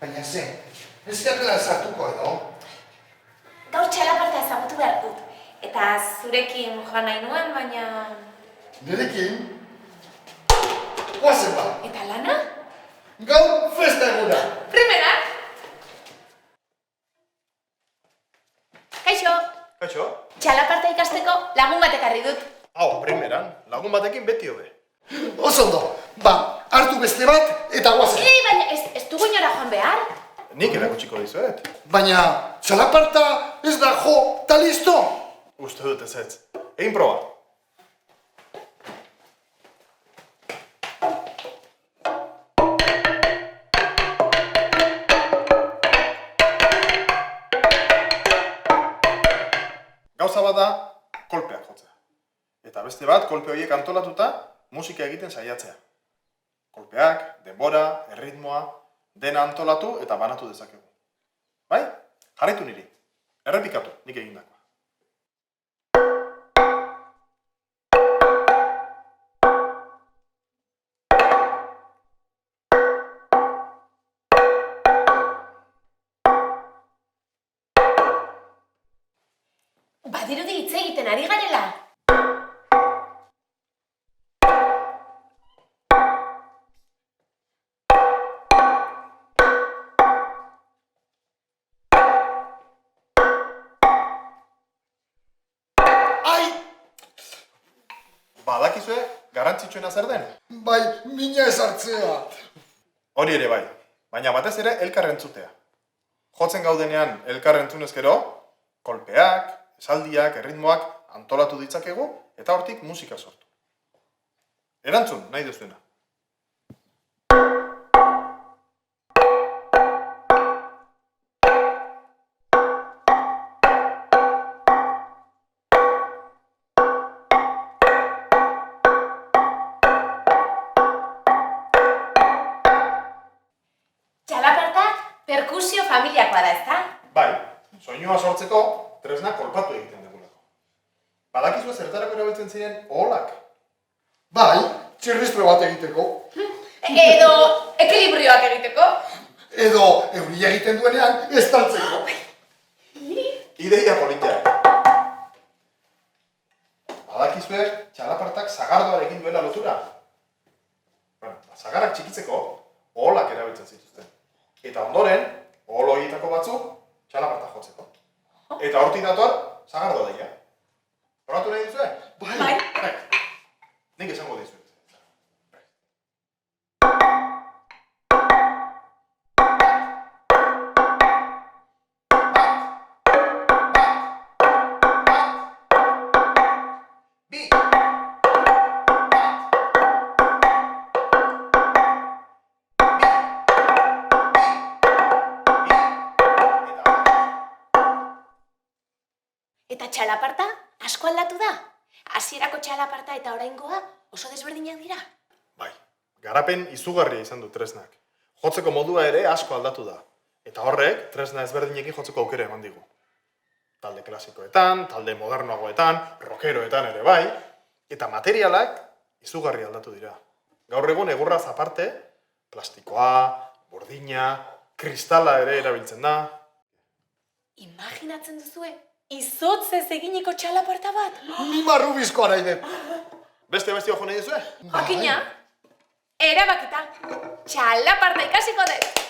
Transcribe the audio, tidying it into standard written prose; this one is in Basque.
Baina ze, ez garrela sartuko edo? Gaur txalaparta ezagutu behar dut. Eta zurekin joan nahi nuen, baina... Nirekin? Guazen ba! Eta lana? Gaur festa eguna! Primera! Kaixo! Kaixo? Txalaparta ikasteko lagun bat ekarri dut. Hau, primeran, lagun batekin beti hobe. Oso ondo, hartu beste bat eta guazen. Baina ez dugu inora joan behar. Nik erakutsiko dizuet. Baina, txalaparta ez da jo, ta listo? Uste dut ezetz. Egin proba. Gauza bat da, kolpeak jotzea. Eta beste bat, kolpe horiek antolatuta, musika egiten saiatzea. Kolpeak, denbora, erritmoa, dena antolatu eta banatu dezakegu. Bai? Jarraitu niri. Errepikatu, nik egindakoa. Badirudi hitz egiten ari garela. Badakizue, garrantzitsuena zer den? Bai, mina ezartzea. Hori ere bai, baina batez ere elkar entzutea. Jotzen gaudenean elkar entzunez gero, kolpeak, esaldiak, erritmoak antolatu ditzakegu eta hortik musika sortu. Erantzun, nahi duzuena. Txalaparta perkusio familiakoa da, ezta? Bai, soinua sortzeko tresna kolpatu egiten dugulako. Badakizue zertarako erabiltzen ziren oholak? Bai, txirristro bat egiteko. Edo ekilibrioak egiteko. Edo euria egiten duenean estaltzeko. Ideia politia. Badakizue txalapartak sagardoarekin duela lotura? Sagarrak txikitzeko oholak erabiltzen zituzten. Eta ondoren, ohol horietako batzuk txalaparta jotzeko. Eta hortik dator, sagardoa daia. Probatu nahi duzue? Bai. Nik esango dizuet. Eta txalaparta asko aldatu da. Hasierako txalaparta eta oraingoa oso desberdinak dira. Bai, garapen izugarria izan du tresnak. Jotzeko modua ere asko aldatu da. Eta horrek, tresna ezberdinekin jotzeko aukera eman digu. Talde klasikoetan, talde modernoagoetan, rockeroetan ere bai, eta materialak izugarri aldatu dira. Gaur egun egurraz aparte, plastikoa, burdina, kristala ere erabiltzen da. Imaginatzen duzue, izotzez eginiko txalaparta bat? Ni marrubizkoa nahi dut. Beste bestio jo nahi duzue? Jakina, erabakita, txalaparta ikasiko dut.